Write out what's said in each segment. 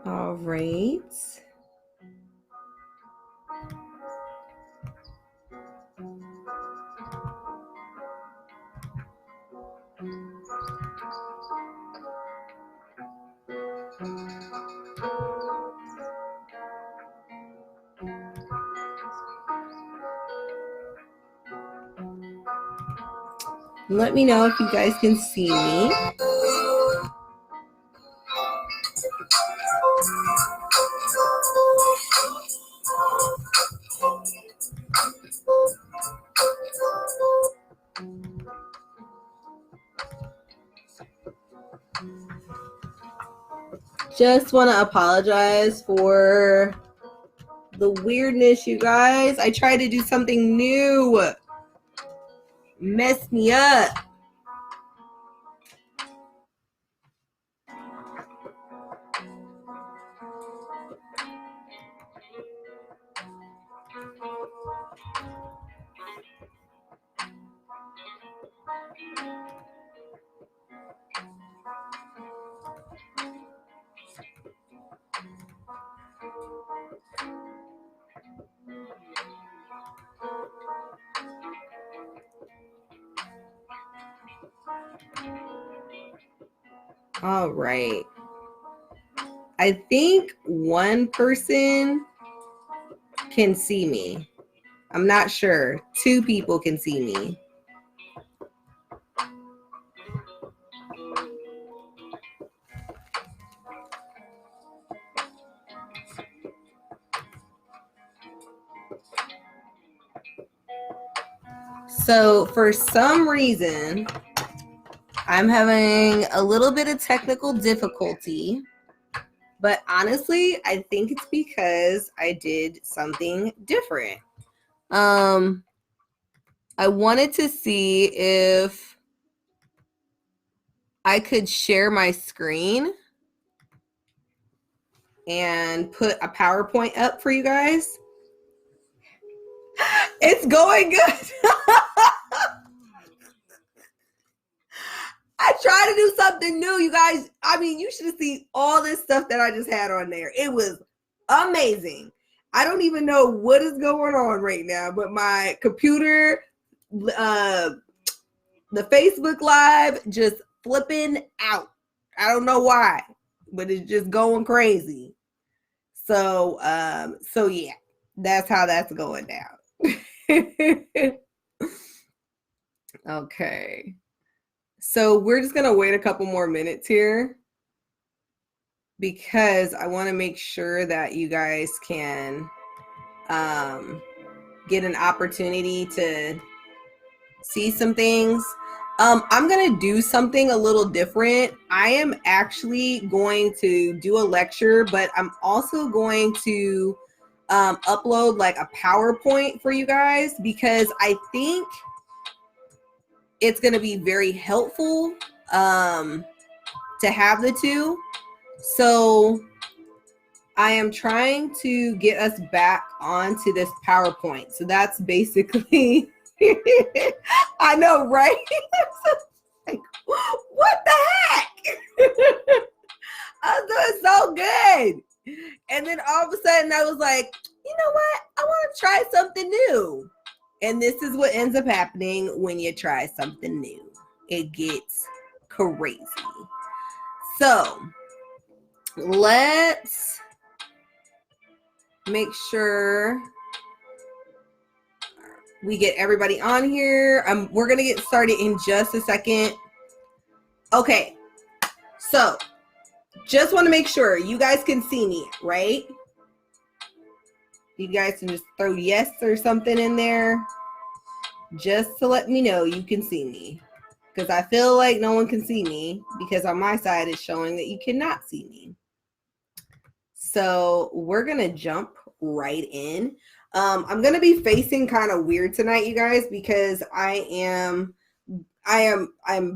All right. Let me know if you guys can see me. Just want to apologize for the weirdness, you guys. I tried to do something new. Messed me up. All right. I think one person can see me. I'm not sure. 2 people can see me. So for some reason, I'm having a little bit of technical difficulty, but honestly, I think it's because I did something different. I wanted to see if I could share my screen and put a PowerPoint up for you guys. It's going good. I tried to do something new, you guys. I mean, you should have seen all this stuff that I just had on there. It was amazing. I don't even know what is going on right now, but my computer, the Facebook Live just flipping out. I don't know why, but it's just going crazy. So yeah, that's how that's going down. Okay. So we're just going to wait a couple more minutes here because I want to make sure that you guys can get an opportunity to see some things. I'm going to do something a little different. I am actually going to do a lecture, but I'm also going to upload like a PowerPoint for you guys because I think it's going to be very helpful to have the 2. So I am trying to get us back onto this PowerPoint. So that's basically, I know, right? Like, what the heck? I was doing so good. And then all of a sudden I was like, you know what? I want to try something new. And this is what ends up happening when you try something new. It gets crazy. So let's make sure we get everybody on here. We're going to get started in just a second. Okay. So just want to make sure you guys can see me, right? You guys can just throw yes or something in there just to let me know you can see me. Because I feel like no one can see me because on my side it's showing that you cannot see me. So we're going to jump right in. I'm going to be facing kind of weird tonight, you guys, because I'm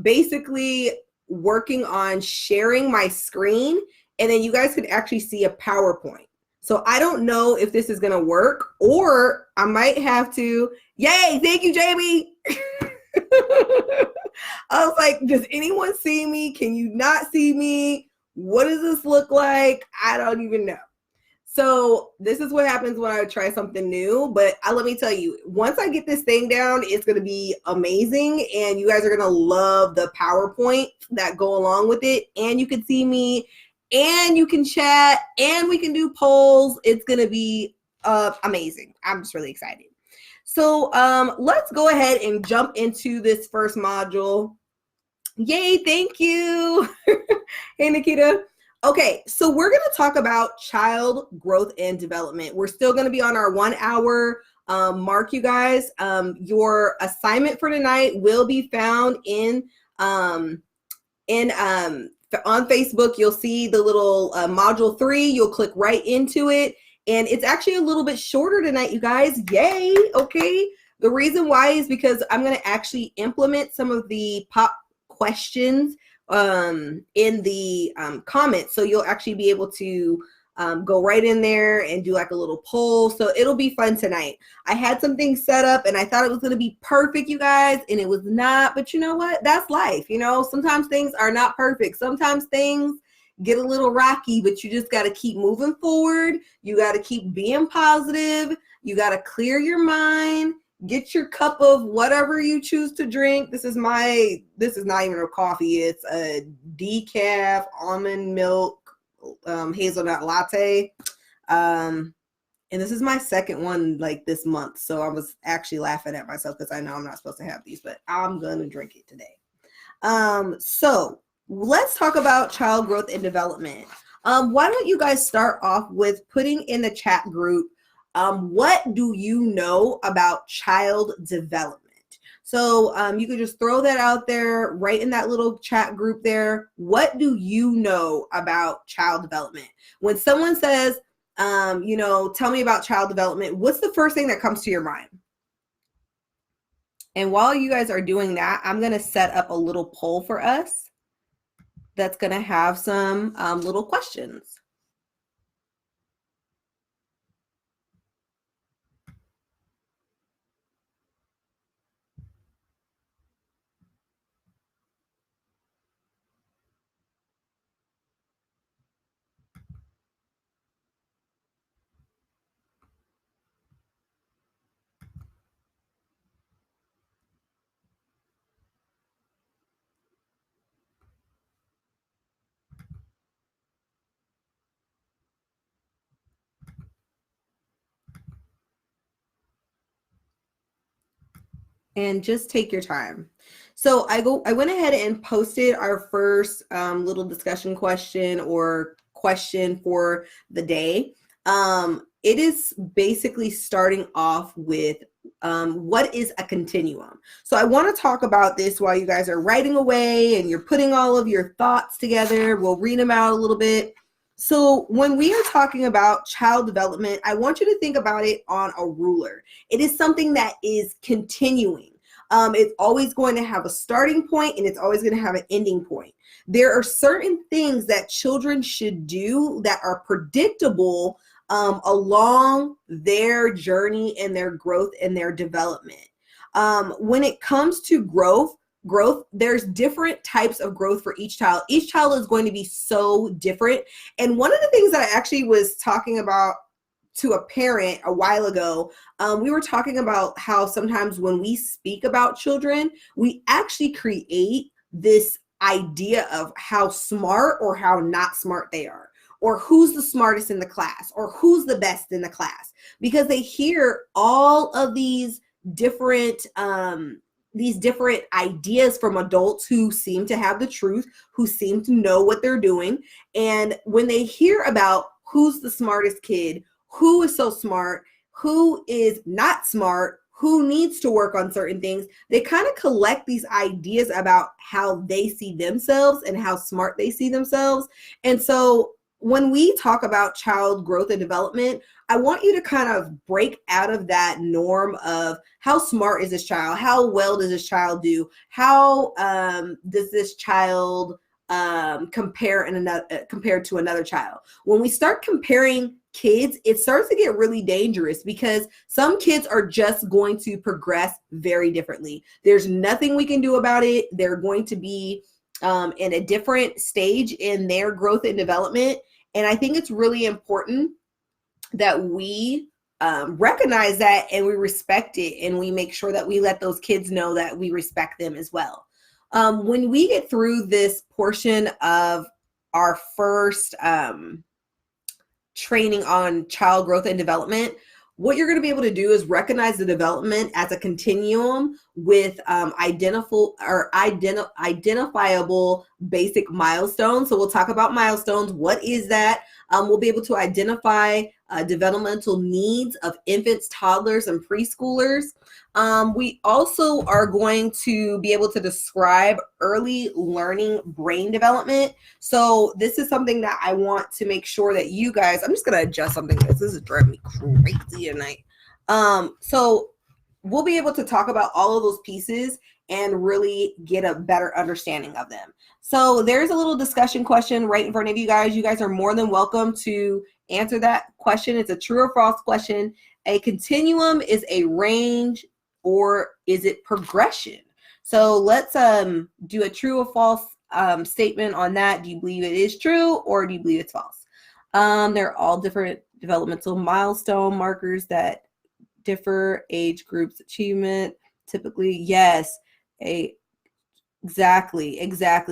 basically working on sharing my screen and then you guys could actually see a PowerPoint. So I don't know if this is going to work or I might have to, yay, thank you, Jamie. I was like, does anyone see me? Can you not see me? What does this look like? I don't even know. So this is what happens when I try something new. But let me tell you, once I get this thing down, it's going to be amazing. And you guys are going to love the PowerPoint that go along with it. And you can see me and you can chat and we can do polls. It's going to be amazing. I'm just really excited. So let's go ahead and jump into this first module. Yay, thank you. Hey, Nikita. Okay, so we're going to talk about child growth and development. We're still going to be on our 1 hour mark, you guys. Your assignment for tonight will be found on Facebook. You'll see the little module 3. You'll click right into it. And it's actually a little bit shorter tonight, you guys. Yay, okay. The reason why is because I'm going to actually implement some of the pop questions in the comments. So you'll actually be able to go right in there and do like a little poll. So it'll be fun tonight. I had some things set up and I thought it was going to be perfect, you guys, and it was not. But you know what? That's life. You know, sometimes things are not perfect. Sometimes things get a little rocky, but you just got to keep moving forward. You got to keep being positive. You got to clear your mind. Get your cup of whatever you choose to drink. This is not even a coffee. It's a decaf almond milk hazelnut latte. And this is my second one like this month. So I was actually laughing at myself because I know I'm not supposed to have these, but I'm going to drink it today. So let's talk about child growth and development. Why don't you guys start off with putting in the chat group, what do you know about child development? So you could just throw that out there right in that little chat group there. What do you know about child development? When someone says, tell me about child development, what's the first thing that comes to your mind? And while you guys are doing that, I'm going to set up a little poll for us that's going to have some little questions. And just take your time. So I went ahead and posted our first little discussion question or question for the day. It is basically starting off with what is a continuum? So I want to talk about this while you guys are writing away and you're putting all of your thoughts together. We'll read them out a little bit. So when we are talking about child development, I want you to think about it on a ruler. It is something that is continuing. It's always going to have a starting point and it's always going to have an ending point. There are certain things that children should do that are predictable along their journey and their growth and their development. When it comes to growth, there's different types of growth for each child. Each child is going to be so different. And one of the things that I actually was talking about to a parent a while ago, we were talking about how sometimes when we speak about children, we actually create this idea of how smart or how not smart they are, or who's the smartest in the class, or who's the best in the class, because they hear all of these different ideas from adults who seem to have the truth, who seem to know what they're doing. And when they hear about who's the smartest kid, who is so smart, who is not smart, who needs to work on certain things, they kind of collect these ideas about how they see themselves and how smart they see themselves. And so when we talk about child growth and development, I want you to kind of break out of that norm of how smart is this child? How well does this child do? How does this child compared to another child? When we start comparing kids, it starts to get really dangerous because some kids are just going to progress very differently. There's nothing we can do about it. They're going to be in a different stage in their growth and development. And I think it's really important that we recognize that and we respect it, and we make sure that we let those kids know that we respect them as well. When we get through this portion of our first training on child growth and development, what you're going to be able to do is recognize the development as a continuum with identifiable basic milestones. So we'll talk about milestones. What is that? We'll be able to identify developmental needs of infants, toddlers, and preschoolers. We also are going to be able to describe early learning brain development. So this is something that I want to make sure that you guys, I'm just going to adjust something. This is driving me crazy tonight. So we'll be able to talk about all of those pieces and really get a better understanding of them. So there's a little discussion question right in front of you guys. You guys are more than welcome to answer that question. It's a true or false question. A continuum is a range, or is it progression? So let's do a true or false statement on that. Do you believe it is true, or do you believe it's false? They're all different developmental milestone markers that differ age groups achievement. Typically, yes. Exactly.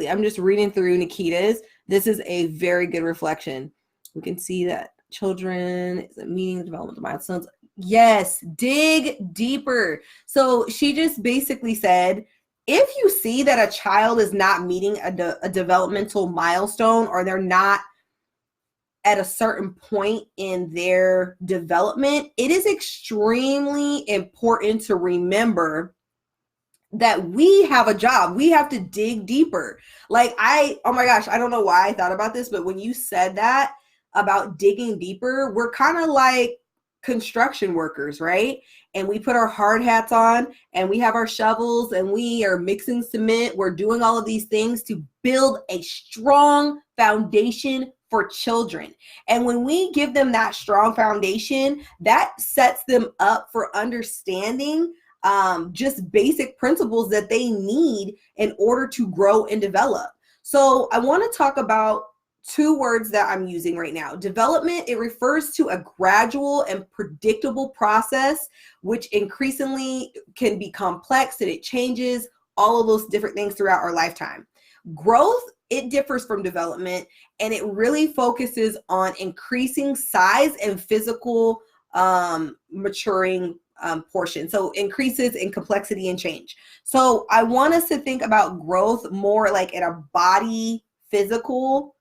I'm just reading through Nikita's. This is a very good reflection. We can see that children is meeting developmental milestones. Yes, dig deeper. So she just basically said, if you see that a child is not meeting a developmental milestone, or they're not at a certain point in their development, it is extremely important to remember that we have a job. We have to dig deeper. Oh my gosh, I don't know why I thought about this, but when you said that about digging deeper, we're kind of like construction workers, right? And we put our hard hats on and we have our shovels and we are mixing cement. We're doing all of these things to build a strong foundation for children. And when we give them that strong foundation, that sets them up for understanding just basic principles that they need in order to grow and develop. So I want to talk about two words that I'm using right now. Development, it refers to a gradual and predictable process, which increasingly can be complex and it changes, all of those different things throughout our lifetime. Growth, it differs from development, and it really focuses on increasing size and physical maturing portion. So increases in complexity and change. So I want us to think about growth more like at a body physical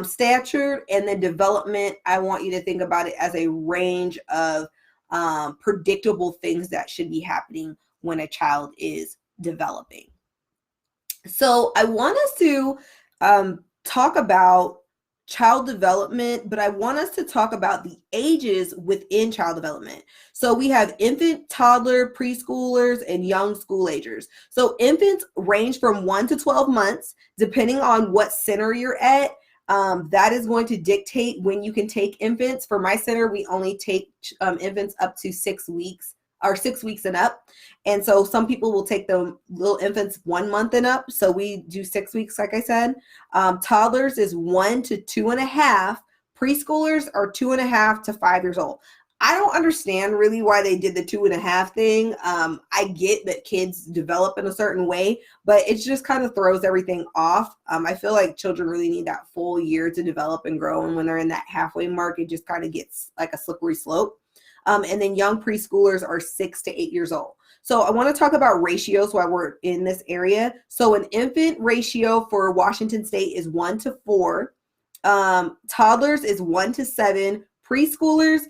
stature, and then development, I want you to think about it as a range of predictable things that should be happening when a child is developing. So I want us to talk about child development, but I want us to talk about the ages within child development. So we have infant, toddler, preschoolers, and young school agers. So infants range from 1 to 12 months, depending on what center you're at. That is going to dictate when you can take infants. For my center, we only take infants up to 6 weeks, or 6 weeks and up. And so some people will take the little infants 1 month and up. So we do 6 weeks, like I said. Toddlers is 1 to 2.5. Preschoolers are 2.5 to 5 years old. I don't understand really why they did the 2.5 thing. I get that kids develop in a certain way, but it just kind of throws everything off. I feel like children really need that full year to develop and grow. And when they're in that halfway mark, it just kind of gets like a slippery slope. And then young preschoolers are 6 to 8 years old. So I want to talk about ratios while we're in this area. So an infant ratio for Washington State is 1 to 4. Toddlers is 1 to 7. Preschoolers,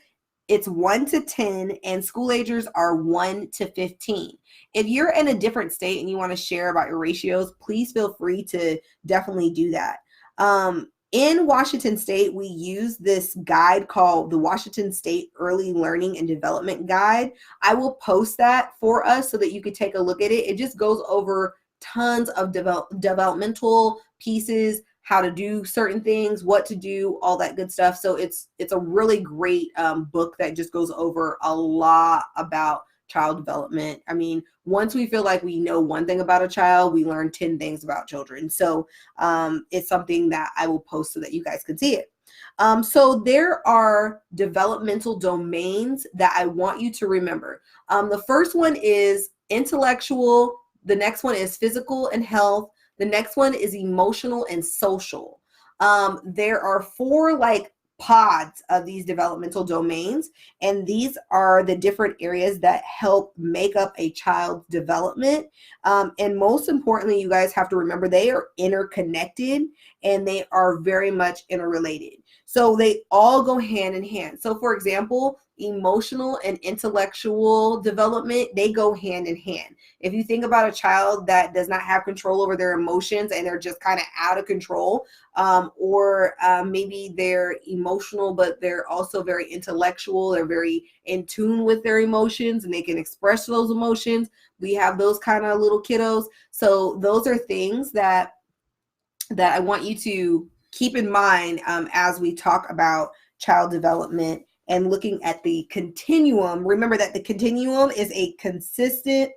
it's 1 to 10, and school agers are 1 to 15. If you're in a different state and you want to share about your ratios, please feel free to definitely do that. In Washington State, we use this guide called the Washington State Early Learning and Development Guide. I will post that for us so that you can take a look at it. It just goes over tons of developmental pieces, how to do certain things, what to do, all that good stuff. So it's a really great book that just goes over a lot about child development. I mean, once we feel like we know one thing about a child, we learn 10 things about children. So it's something that I will post so that you guys can see it. So there are developmental domains that I want you to remember. The first one is intellectual. The next one is physical and health. The next one is emotional and social. There are 4 like pods of these developmental domains, and these are the different areas that help make up a child's development. And most importantly, you guys have to remember they are interconnected and they are very much interrelated. So they all go hand in hand. So for example, emotional and intellectual development, they go hand in hand. If you think about a child that does not have control over their emotions and they're just kind of out of control, or maybe they're emotional, but they're also very intellectual, they're very in tune with their emotions and they can express those emotions. We have those kind of little kiddos. So those are things that I want you to keep in mind as we talk about child development and looking at the continuum. Remember that the continuum is a consistent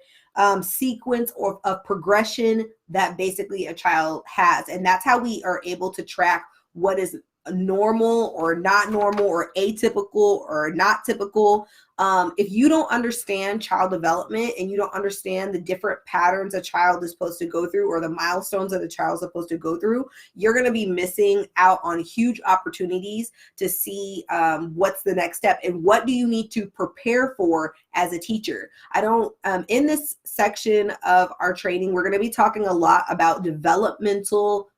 sequence of progression that basically a child has. And that's how we are able to track what is normal or not normal or atypical or not typical. If you don't understand child development and you don't understand the different patterns a child is supposed to go through or the milestones that a child is supposed to go through, you're going to be missing out on huge opportunities to see what's the next step and what do you need to prepare for as a teacher. In this section of our training, we're going to be talking a lot about developmental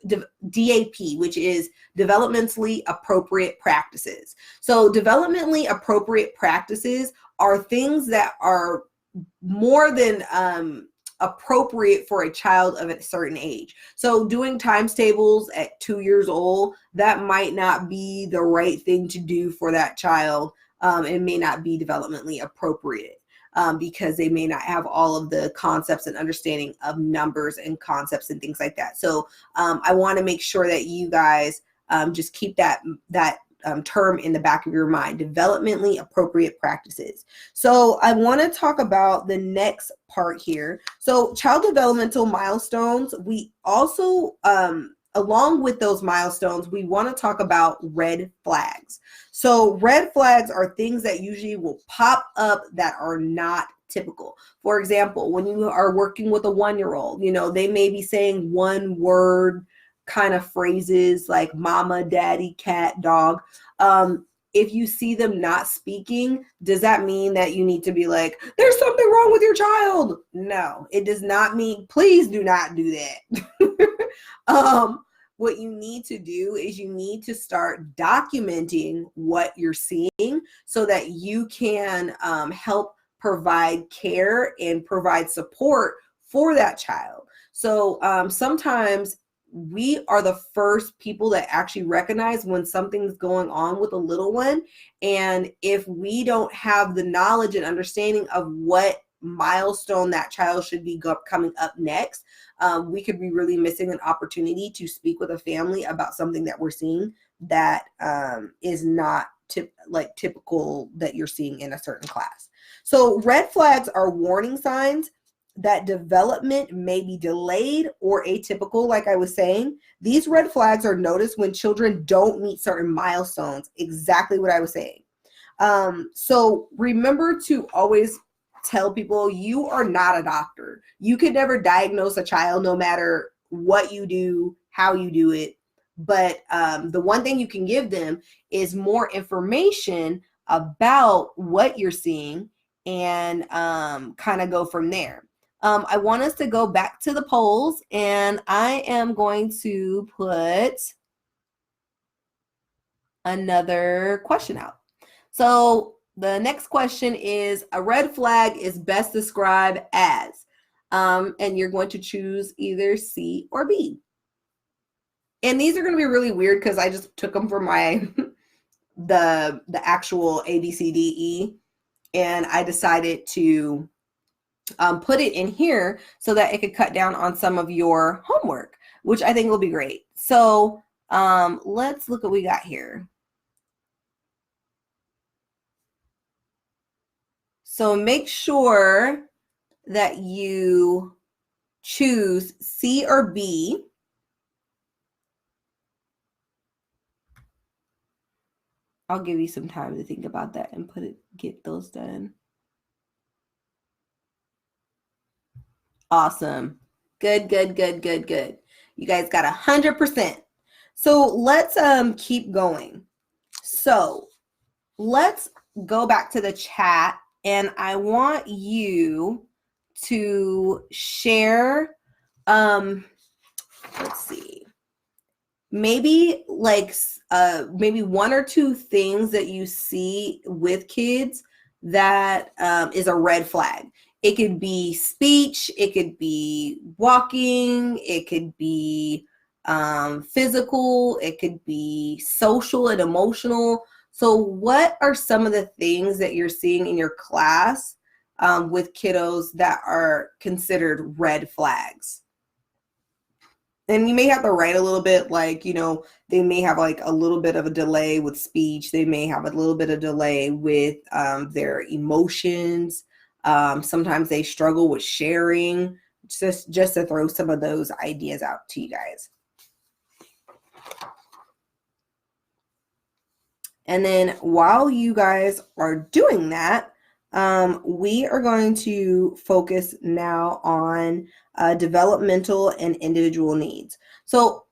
DAP, which is developmentally appropriate practices. So developmentally appropriate practices are things that are more than appropriate for a child of a certain age. So doing times tables at 2 years old, that might not be the right thing to do for that child. It may not be developmentally appropriate. Because they may not have all of the concepts and understanding of numbers and concepts and things like that. So I want to make sure that you guys just keep that term in the back of your mind, developmentally appropriate practices. So I want to talk about the next part here. So child developmental milestones, we also, along with those milestones, we want to talk about red flags. So red flags are things that usually will pop up that are not typical. For example, when you are working with a 1-year-old, they may be saying one word kind of phrases like mama, daddy, cat, dog. If you see them not speaking, does that mean that you need to be like, there's something wrong with your child? No, it does not mean, please do not do that. What you need to do is you need to start documenting what you're seeing so that you can help provide care and provide support for that child. So sometimes we are the first people that actually recognize when something's going on with a little one. And if we don't have the knowledge and understanding of what milestone that child should be coming up next, we could be really missing an opportunity to speak with a family about something that we're seeing that is not typical that you're seeing in a certain class. So red flags are warning signs that development may be delayed or atypical, like I was saying. These red flags are noticed when children don't meet certain milestones, exactly what I was saying. So remember to always tell people you are not a doctor. You could never diagnose a child no matter what you do, how you do it. But the one thing you can give them is more information about what you're seeing and kind of go from there. I want us to go back to the polls, and I am going to put another question out. So the next question is, a red flag is best described as, and you're going to choose either C or B. And these are going to be really weird because I just took them from my the actual A, B, C, D, E, and I decided to put it in here so that it could cut down on some of your homework, which I think will be great. So let's look what we got here. So make sure that you choose C or B. I'll give you some time to think about that and get those done. Awesome. Good, good, good, good, good. You guys got 100%. So let's keep going. So let's go back to the chat, and I want you to share, let's see, maybe like maybe one or two things that you see with kids that is a red flag. It could be speech, it could be walking, it could be physical, it could be social and emotional. So what are some of the things that you're seeing in your class with kiddos that are considered red flags? And you may have to write a little bit, like, they may have like a little bit of a delay with speech. They may have a little bit of delay with their emotions. Sometimes they struggle with sharing, just to throw some of those ideas out to you guys. And then while you guys are doing that, we are going to focus now on developmental and individual needs. So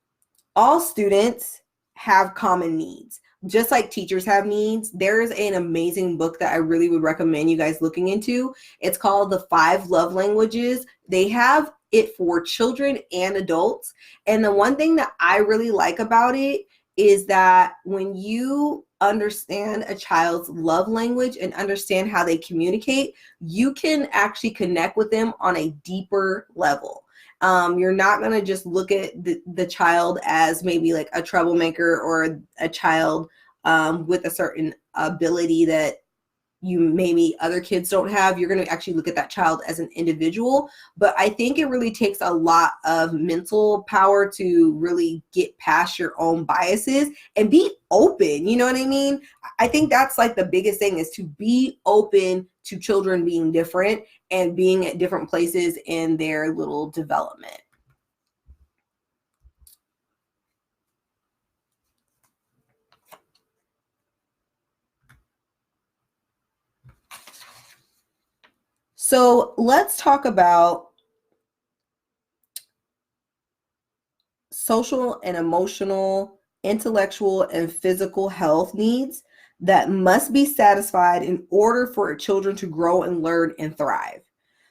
all students have common needs. Just like teachers have needs, there's an amazing book that I really would recommend you guys looking into. It's called The 5 Love Languages. They have it for children and adults. And the one thing that I really like about it is that when you understand a child's love language and understand how they communicate, you can actually connect with them on a deeper level. You're not going to just look at the child as maybe like a troublemaker or a child with a certain ability that maybe other kids don't have. You're going to actually look at that child as an individual. But I think it really takes a lot of mental power to really get past your own biases and be open. You know what I mean? I think that's like the biggest thing, is to be open to children being different and being at different places in their little development. So let's talk about social and emotional, intellectual, and physical health needs that must be satisfied in order for children to grow and learn and thrive.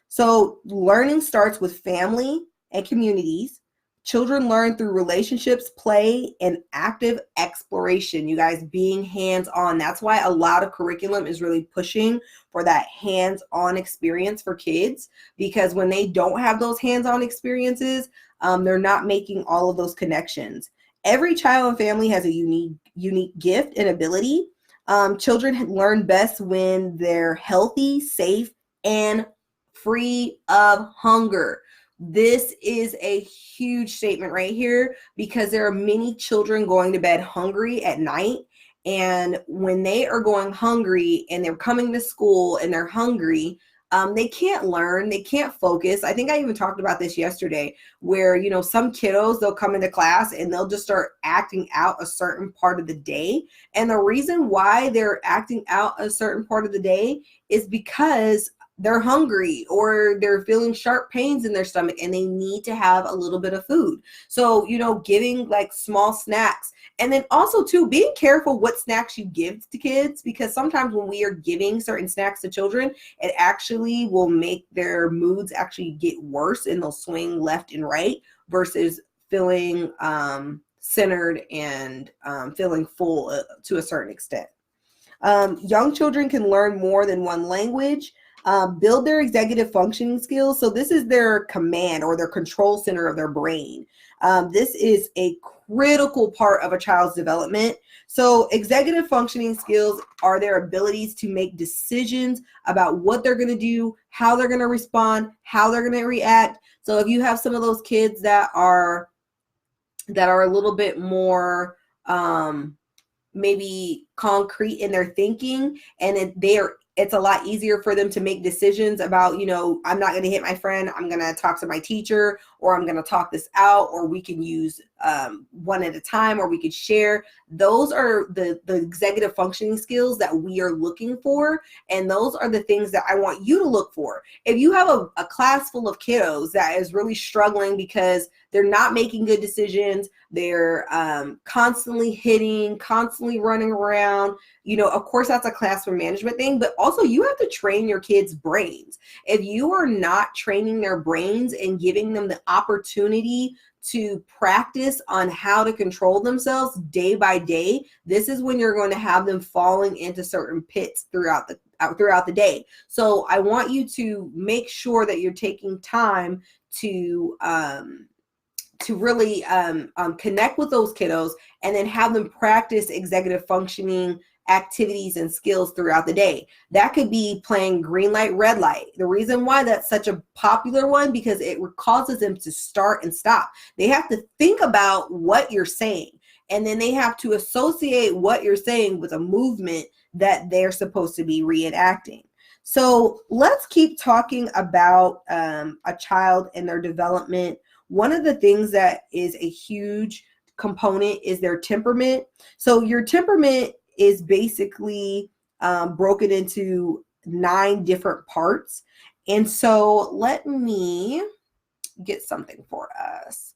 So learning starts with family and communities. Children learn through relationships, play, and active exploration. You guys, being hands-on. That's why a lot of curriculum is really pushing for that hands-on experience for kids, because when they don't have those hands-on experiences, they're not making all of those connections. Every child and family has a unique gift and ability. Children learn best when they're healthy, safe, and free of hunger. This is a huge statement right here, because there are many children going to bed hungry at night. And when they are going hungry and they're coming to school and they're hungry, they can't learn, they can't focus. I think I even talked about this yesterday, where, some kiddos, they'll come into class and they'll just start acting out a certain part of the day. And the reason why they're acting out a certain part of the day is because they're hungry or they're feeling sharp pains in their stomach and they need to have a little bit of food. So, giving like small snacks. And then also too, being careful what snacks you give to kids, because sometimes when we are giving certain snacks to children, it actually will make their moods actually get worse and they'll swing left and right versus feeling centered and feeling full to a certain extent. Young children can learn more than one language. Build their executive functioning skills. So this is their command or their control center of their brain. This is a critical part of a child's development. So executive functioning skills are their abilities to make decisions about what they're going to do, how they're going to respond, how they're going to react. So if you have some of those kids that are a little bit more maybe concrete in their thinking, and they are It's a lot easier for them to make decisions about, I'm not going to hit my friend. I'm going to talk to my teacher, or I'm going to talk this out, or we can use one at a time, or we could share. Those are the executive functioning skills that we are looking for. And those are the things that I want you to look for. If you have a class full of kiddos that is really struggling because they're not making good decisions, they're constantly hitting, constantly running around, of course, that's a classroom management thing, but also you have to train your kids' brains. If you are not training their brains and giving them the opportunity to practice on how to control themselves day by day, this is when you're going to have them falling into certain pits throughout the day. So I want you to make sure that you're taking time to really connect with those kiddos, and then have them practice executive functioning activities and skills throughout the day. That could be playing green light, red light. The reason why that's such a popular one, because it causes them to start and stop. They have to think about what you're saying, and then they have to associate what you're saying with a movement that they're supposed to be reenacting. So let's keep talking about a child and their development. One of the things that is a huge component is their temperament. So your temperament is basically broken into 9 different parts. And so let me get something for us.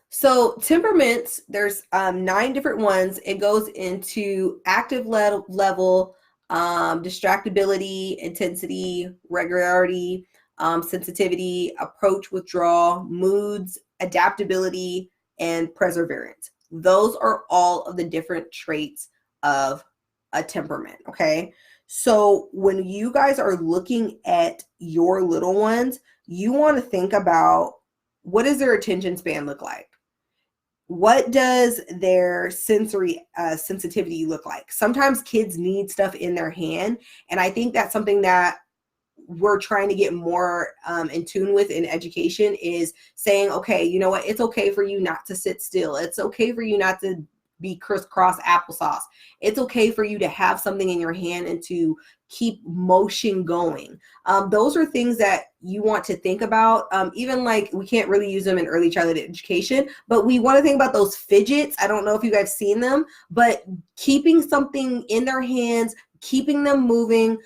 So temperaments, there's 9 different ones. It goes into active level, distractibility, intensity, regularity, sensitivity, approach, withdrawal, moods, adaptability, and perseverance. Those are all of the different traits of a temperament, okay? So when you guys are looking at your little ones, you want to think about, what does their attention span look like? What does their sensory sensitivity look like? Sometimes kids need stuff in their hand, and I think that's something that we're trying to get more in tune with in education, is saying, okay, you know what? It's okay for you not to sit still. It's okay for you not to be crisscross applesauce. It's okay for you to have something in your hand and to keep motion going. Those are things that you want to think about. Even like, we can't really use them in early childhood education, but we want to think about those fidgets. I don't know if you guys seen them, but keeping something in their hands, keeping them moving.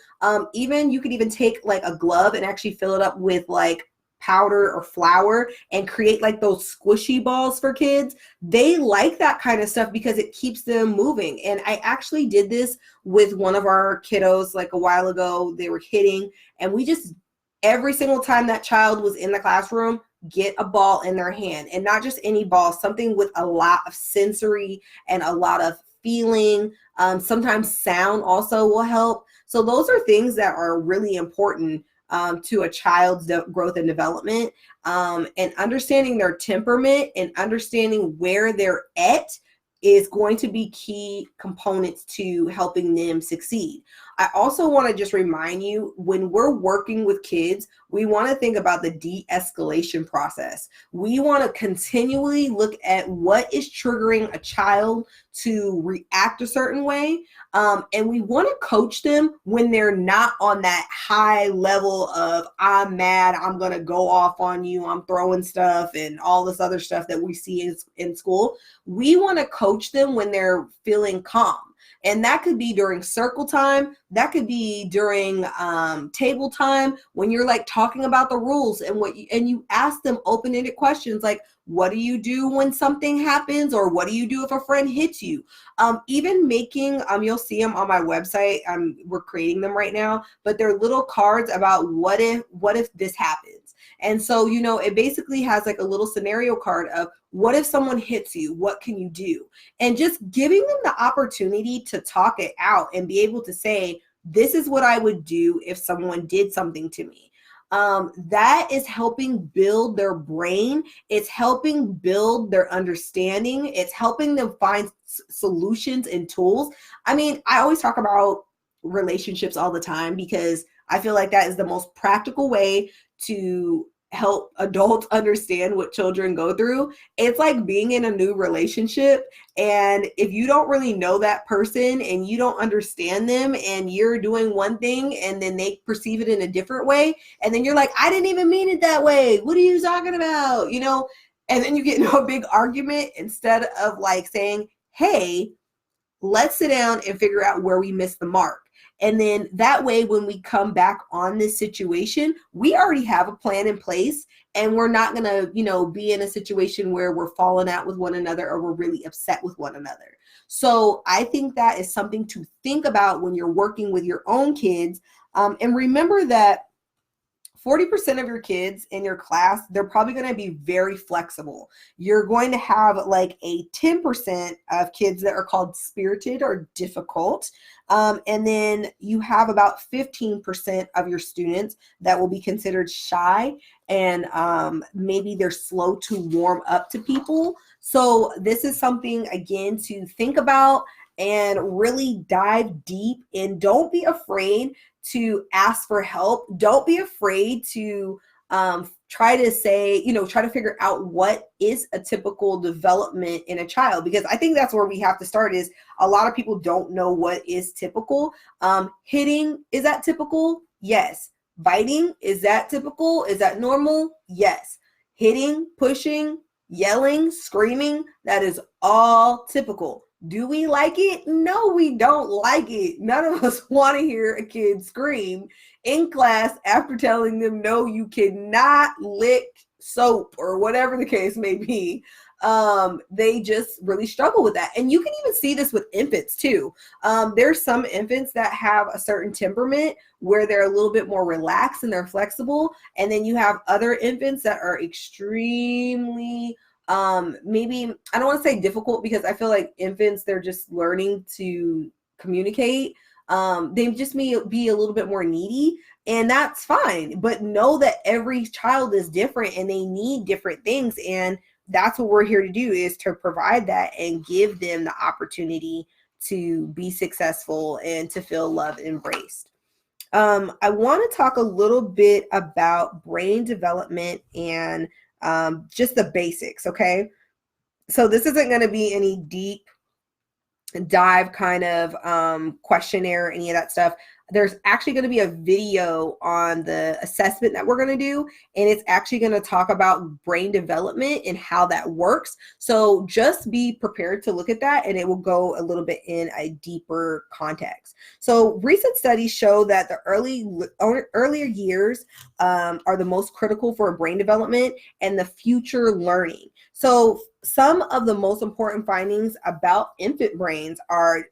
Even you could even take like a glove and actually fill it up with like powder or flour and create like those squishy balls for kids. They like that kind of stuff because it keeps them moving. And I actually did this with one of our kiddos like a while ago. They were hitting, and we just, every single time that child was in the classroom, get a ball in their hand, and not just any ball, something with a lot of sensory and a lot of feeling. Sometimes sound also will help. So those are things that are really important to a child's growth and development, and understanding their temperament and understanding where they're at is going to be key components to helping them succeed. I also want to just remind you, when we're working with kids, we want to think about the de-escalation process. We want to continually look at what is triggering a child to react a certain way. And we want to coach them when they're not on that high level of, I'm mad, I'm going to go off on you, I'm throwing stuff, and all this other stuff that we see in school. We want to coach them when they're feeling calm. And that could be during circle time. That could be during table time, when you're like talking about the rules and you ask them open-ended questions like, what do you do when something happens? Or what do you do if a friend hits you? Even making, you'll see them on my website. We're creating them right now, but they're little cards about what if this happens. And so, it basically has like a little scenario card of, what if someone hits you? What can you do? And just giving them the opportunity to talk it out and be able to say, this is what I would do if someone did something to me. That is helping build their brain. It's helping build their understanding. It's helping them find solutions and tools. I mean, I always talk about relationships all the time because I feel like that is the most practical way to help adults understand what children go through. It's like being in a new relationship. And if you don't really know that person and you don't understand them and you're doing one thing and then they perceive it in a different way, and then you're like, I didn't even mean it that way. What are you talking about? You know, and then you get into a big argument instead of like saying, hey, let's sit down and figure out where we missed the mark. And then that way, when we come back on this situation, we already have a plan in place and we're not going to, you know, be in a situation where we're falling out with one another or we're really upset with one another. So I think that is something to think about when you're working with your own kids. And remember that 40% of your kids in your class, they're probably going to be very flexible. You're going to have like a 10% of kids that are called spirited or difficult. And then you have about 15% of your students that will be considered shy and maybe they're slow to warm up to people. So this is something, again, to think about and really dive deep, and don't be afraid to ask for help. Don't be afraid to try to say, you know, try to figure out what is a typical development in a child, because I think that's where we have to start. Is a lot of people don't know what is typical. Hitting, is that typical? Yes. Biting, is that typical? Is that normal? Yes. Hitting, pushing, yelling, screaming, that is all typical. Do we like it? No, we don't like it. None of us want to hear a kid scream in class after telling them, no, you cannot lick soap or whatever the case may be. They just really struggle with that. And you can even see this with infants too. There's some infants that have a certain temperament where they're a little bit more relaxed and they're flexible. And then you have other infants that are extremely maybe, I don't want to say difficult, because I feel like infants, they're just learning to communicate. They just may be a little bit more needy, and that's fine. But know that every child is different and they need different things. And that's what we're here to do, is to provide that and give them the opportunity to be successful and to feel loved and embraced. I want to talk a little bit about brain development and just the basics, okay? So this isn't going to be any deep dive kind of questionnaire, any of that stuff. There's actually going to be a video on the assessment that we're going to do, and it's actually going to talk about brain development and how that works. So just be prepared to look at that, and it will go a little bit in a deeper context. So recent studies show that the earlier years are the most critical for brain development and the future learning. So some of the most important findings about infant brains are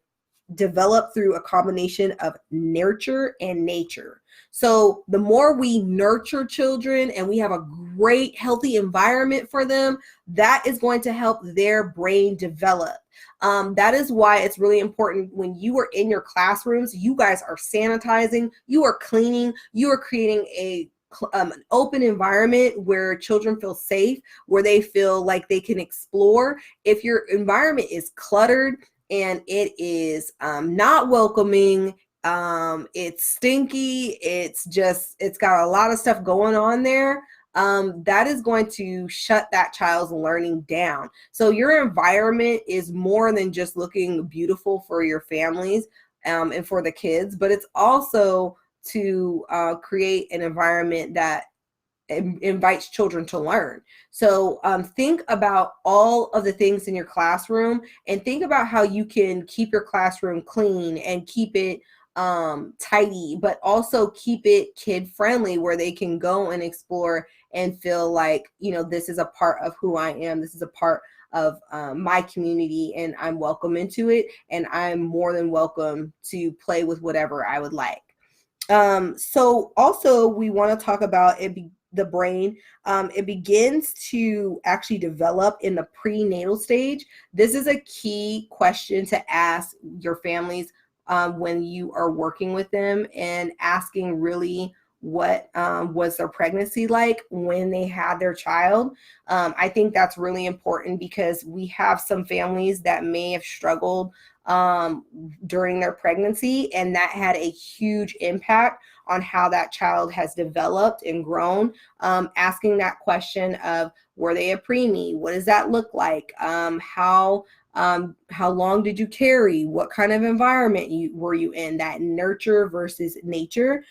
developed through a combination of nurture and nature. So the more we nurture children and we have a great, healthy environment for them, that is going to help their brain develop. That is why it's really important when you are in your classrooms, you guys are sanitizing, you are cleaning, you are creating an open environment where children feel safe, where they feel like they can explore. If your environment is cluttered and it is not welcoming, it's stinky, it's got a lot of stuff going on there, that is going to shut that child's learning down. So your environment is more than just looking beautiful for your families and for the kids, but it's also to create an environment that invites children to learn. So think about all of the things in your classroom, and think about how you can keep your classroom clean and keep it tidy, but also keep it kid friendly, where they can go and explore and feel like, you know, this is a part of who I am. This is a part of my community, and I'm welcome into it, and I'm more than welcome to play with whatever I would like. So also we want to talk about the brain. It begins to actually develop in the prenatal stage. This is a key question to ask your families when you are working with them, and asking really what was their pregnancy like when they had their child. I think that's really important because we have some families that may have struggled during their pregnancy, and that had a huge impact on how that child has developed and grown. Asking that question of, were they a preemie? What does that look like? How long did you carry? What kind of environment were you in? That nurture versus nature.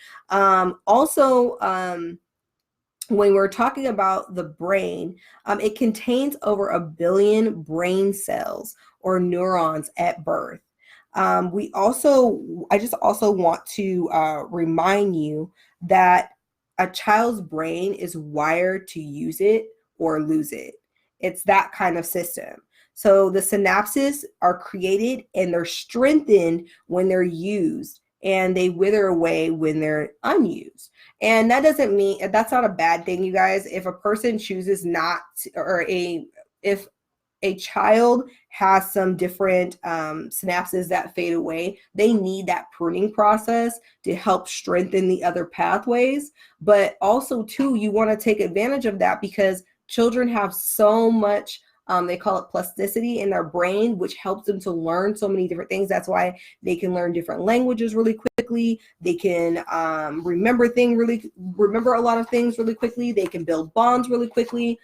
When we're talking about the brain, it contains over 1 billion brain cells or neurons at birth. I just also want to remind you that a child's brain is wired to use it or lose it. It's that kind of system. So the synapses are created and they're strengthened when they're used, and they wither away when they're unused. And that doesn't mean, that's not a bad thing, you guys. If a person chooses not to, if a child has some different synapses that fade away, they need that pruning process to help strengthen the other pathways. But also too, you want to take advantage of that because children have so much, they call it plasticity in their brain, which helps them to learn so many different things. That's why they can learn different languages really quickly. They can remember a lot of things really quickly. They can build bonds really quickly.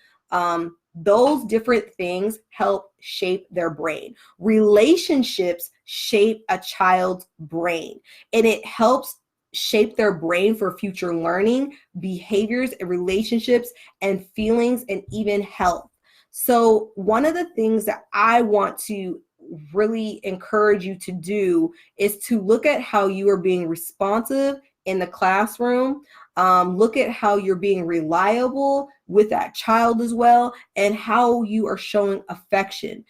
Those different things help shape their brain. Relationships shape a child's brain, and it helps shape their brain for future learning, behaviors, and relationships, and feelings, and even health. So one of the things that I want to really encourage you to do is to look at how you are being responsive in the classroom. Look at how you're being reliable with that child as well, and how you are showing affection.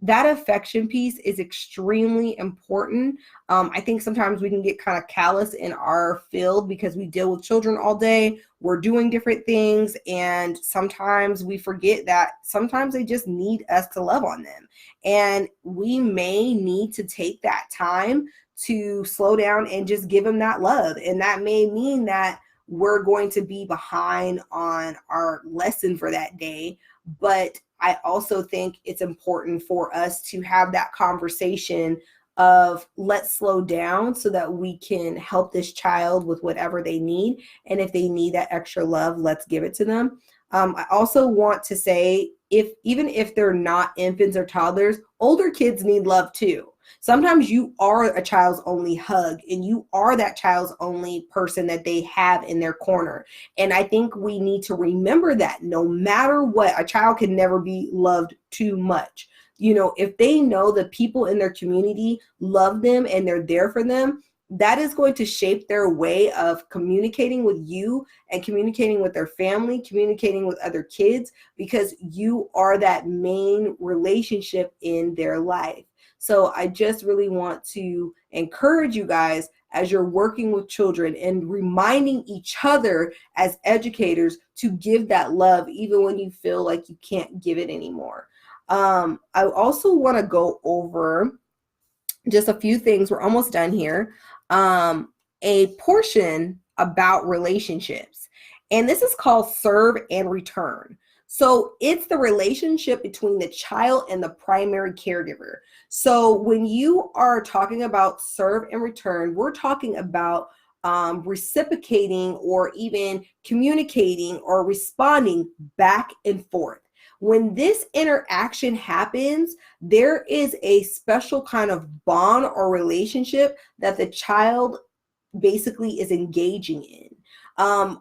That affection piece is extremely important. I think sometimes we can get kind of callous in our field because we deal with children all day. We're doing different things, and sometimes we forget that sometimes they just need us to love on them. And we may need to take that time to slow down and just give them that love. And that may mean that we're going to be behind on our lesson for that day. But I also think it's important for us to have that conversation of, let's slow down so that we can help this child with whatever they need. And if they need that extra love, let's give it to them. I also want to say, even if they're not infants or toddlers, older kids need love too. Sometimes you are a child's only hug, and you are that child's only person that they have in their corner. And I think we need to remember that no matter what, a child can never be loved too much. You know, if they know the people in their community love them and they're there for them, that is going to shape their way of communicating with you and communicating with their family, communicating with other kids, because you are that main relationship in their life. So I just really want to encourage you guys as you're working with children and reminding each other as educators to give that love even when you feel like you can't give it anymore. I also want to go over just a few things. We're almost done here. A portion about relationships, and this is called serve and return. So it's the relationship between the child and the primary caregiver. So when you are talking about serve and return, we're talking about reciprocating or even communicating or responding back and forth. When this interaction happens, there is a special kind of bond or relationship that the child basically is engaging in.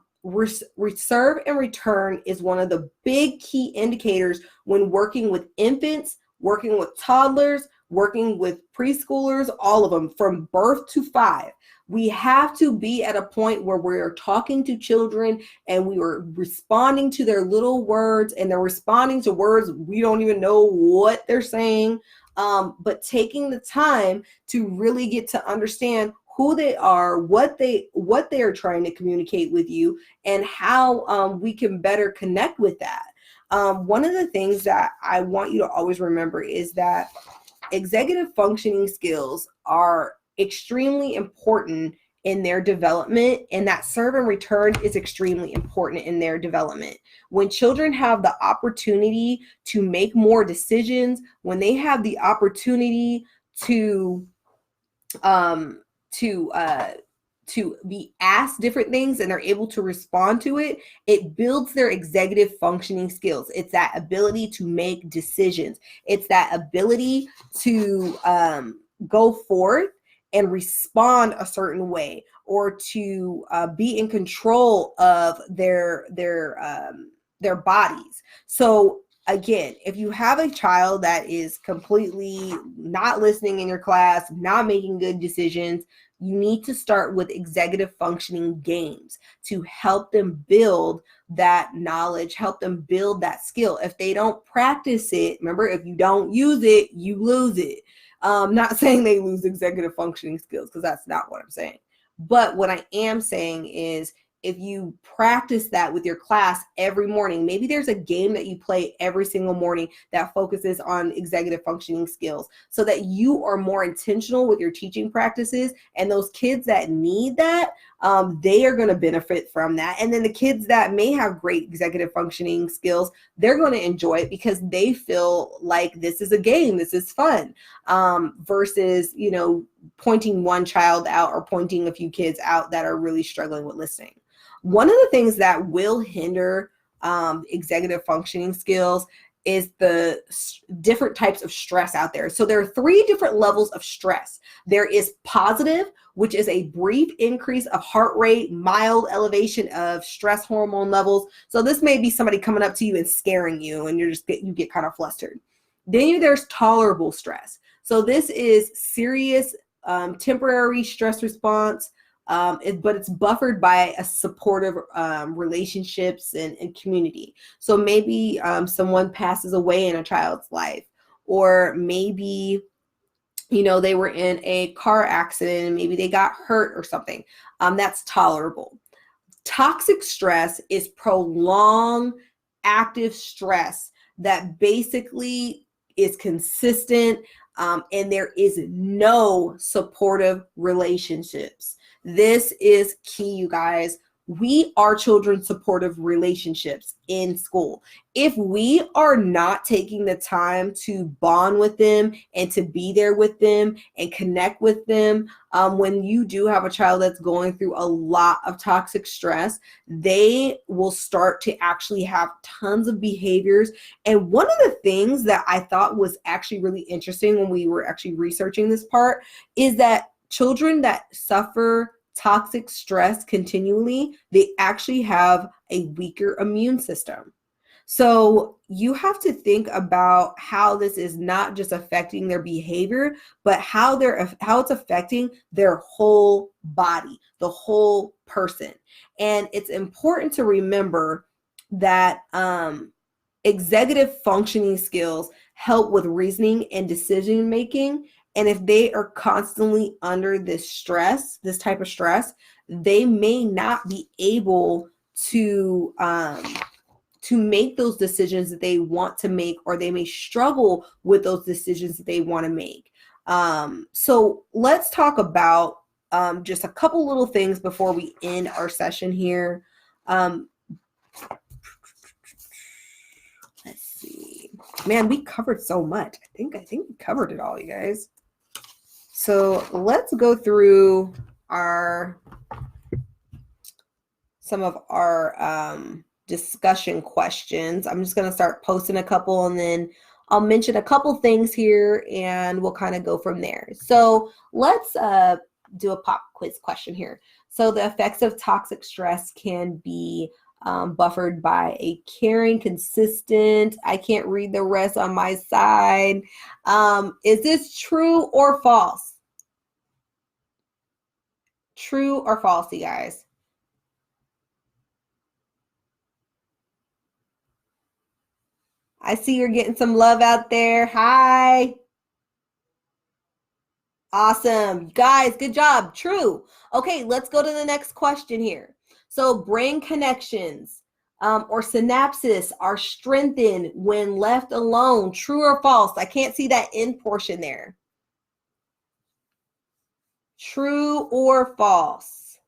Serve and return is one of the big key indicators when working with infants, working with toddlers, working with preschoolers, all of them from birth to 5. We have to be at a point where we're talking to children and we are responding to their little words, and they're responding to words we don't even know what they're saying, but taking the time to really get to understand who they are, what they are trying to communicate with you, and how we can better connect with that. One of the things that I want you to always remember is that executive functioning skills are extremely important in their development, and that serve and return is extremely important in their development. When children have the opportunity to make more decisions, when they have the opportunity to be asked different things and they're able to respond to it, it builds their executive functioning skills. It's that ability to make decisions. It's that ability to go forth and respond a certain way, or to be in control of their bodies. So again, if you have a child that is completely not listening in your class, not making good decisions, you need to start with executive functioning games to help them build that knowledge, help them build that skill. If they don't practice it, remember, if you don't use it, you lose it. Not saying they lose executive functioning skills, because that's not what I'm saying. But what I am saying is, if you practice that with your class every morning, maybe there's a game that you play every single morning that focuses on executive functioning skills, so that you are more intentional with your teaching practices. And those kids that need that, they are going to benefit from that. And then the kids that may have great executive functioning skills, they're going to enjoy it because they feel like this is a game, this is fun, versus, pointing one child out or pointing a few kids out that are really struggling with listening. One of the things that will hinder executive functioning skills is the different types of stress out there. So there are 3 different levels of stress. There is positive, which is a brief increase of heart rate, mild elevation of stress hormone levels. So this may be somebody coming up to you and scaring you, and you get kind of flustered. Then there's tolerable stress. So this is serious, temporary stress response, but it's buffered by a supportive relationships and community. So maybe someone passes away in a child's life, or maybe they were in a car accident and maybe they got hurt or something. That's tolerable. Toxic stress is prolonged active stress that basically is consistent, and there is no supportive relationships. This is key, you guys. We are children's supportive relationships in school. If we are not taking the time to bond with them and to be there with them and connect with them, when you do have a child that's going through a lot of toxic stress, they will start to actually have tons of behaviors. And one of the things that I thought was actually really interesting when we were actually researching this part is that children that suffer toxic stress continually, they actually have a weaker immune system. So you have to think about how this is not just affecting their behavior, but how it's affecting their whole body, the whole person. And it's important to remember that executive functioning skills help with reasoning and decision making. And if they are constantly under this stress, this type of stress, they may not be able to make those decisions that they want to make, or they may struggle with those decisions that they want to make. So let's talk about just a couple little things before we end our session here. Let's see. Man, we covered so much. I think we covered it all, you guys. So let's go through some of our discussion questions. I'm just going to start posting a couple, and then I'll mention a couple things here, and we'll kind of go from there. So let's do a pop quiz question here. So the effects of toxic stress can be buffered by a caring, consistent, I can't read the rest on my side. Is this true or false? True or false, you guys? I see you're getting some love out there. Hi. Awesome. Guys, good job. True. Okay, let's go to the next question here. So brain connections or synapses are strengthened when left alone. True or false? I can't see that end portion there. True or false?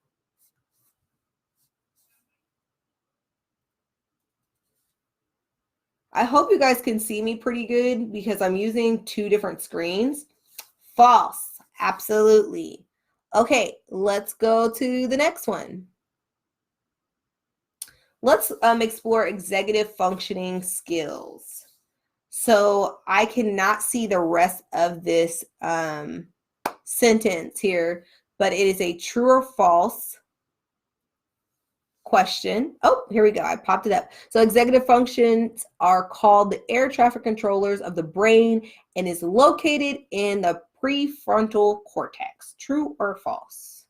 I hope you guys can see me pretty good because I'm using two different screens. False, absolutely. Okay, let's go to the next one. Let's explore executive functioning skills. So I cannot see the rest of this sentence here, but it is a true or false question. Oh, here we go. I popped it up. So executive functions are called the air traffic controllers of the brain and is located in the prefrontal cortex. True or false?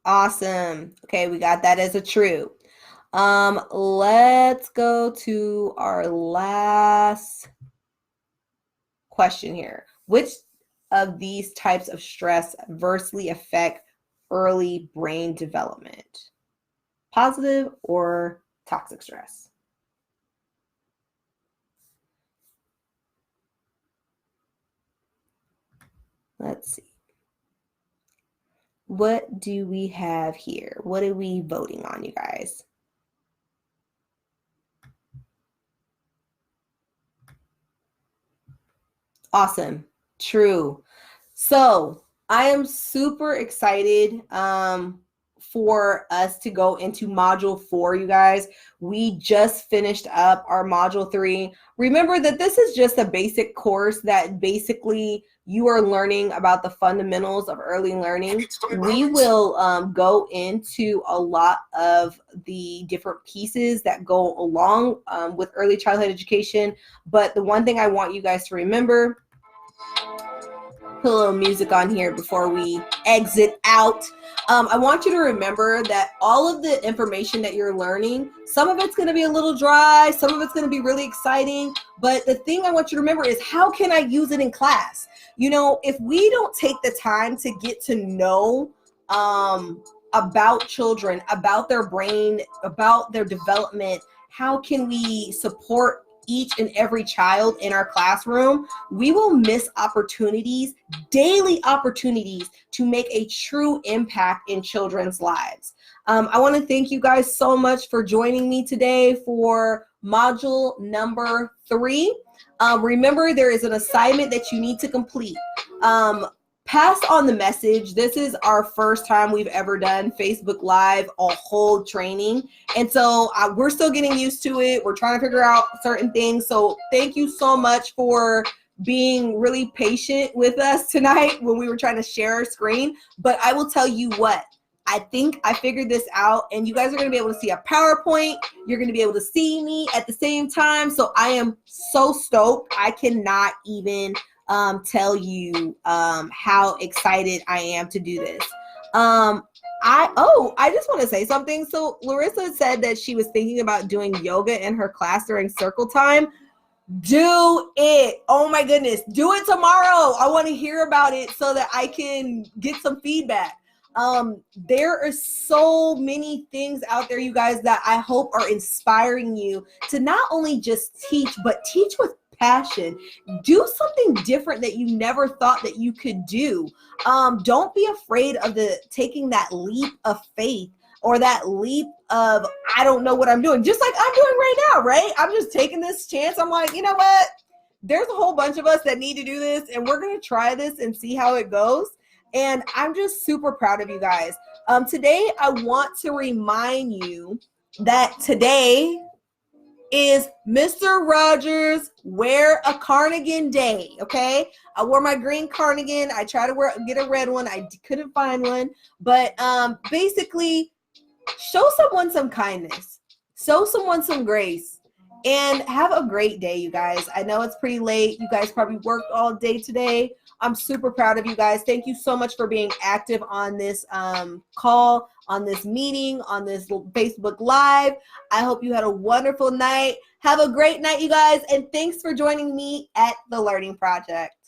Awesome. Okay, we got that as a true. Let's go to our last question here. Which of these types of stress adversely affect early brain development? Positive or toxic stress? Let's see. What do we have here? What are we voting on, you guys? Awesome. True. So I am super excited for us to go into module 4, you guys. We just finished up our module 3. Remember that this is just a basic course that basically you are learning about the fundamentals of early learning. We will go into a lot of the different pieces that go along with early childhood education. But the one thing I want you guys to remember, put a little music on here before we exit out. I want you to remember that all of the information that you're learning, some of it's going to be a little dry, some of it's going to be really exciting, but the thing I want you to remember is, how can I use it in class? You know, if we don't take the time to get to know about children, about their brain, about their development, how can we support each and every child in our classroom? We will miss opportunities, daily opportunities, to make a true impact in children's lives. I want to thank you guys so much for joining me today for module number 3. Remember, there is an assignment that you need to complete. Pass on the message. This is our first time we've ever done Facebook Live, a whole training. And so we're still getting used to it. We're trying to figure out certain things. So thank you so much for being really patient with us tonight when we were trying to share our screen. But I will tell you what, I think I figured this out, and you guys are going to be able to see a PowerPoint. You're going to be able to see me at the same time. So I am so stoked. I cannot even tell you how excited I am to do this. I just want to say something. So Larissa said that she was thinking about doing yoga in her class during circle time. Do it. Oh my goodness. Do it tomorrow. I want to hear about it so that I can get some feedback. There are so many things out there, you guys, that I hope are inspiring you to not only just teach, but teach with passion. Do something different that you never thought that you could do. Don't be afraid of taking that leap of faith, or that leap of, I don't know what I'm doing, just like I'm doing right now, right? I'm just taking this chance. I'm like, you know what? There's a whole bunch of us that need to do this, and we're going to try this and see how it goes. And I'm just super proud of you guys. Today, I want to remind you that today is Mr. Rogers Wear a Cardigan Day, okay? I wore my green cardigan. I tried to get a red one. I couldn't find one. But basically, show someone some kindness. Show someone some grace. And have a great day, you guys. I know it's pretty late. You guys probably worked all day today. I'm super proud of you guys. Thank you so much for being active on this call, on this meeting, on this Facebook Live. I hope you had a wonderful night. Have a great night, you guys. And thanks for joining me at the Learning Project.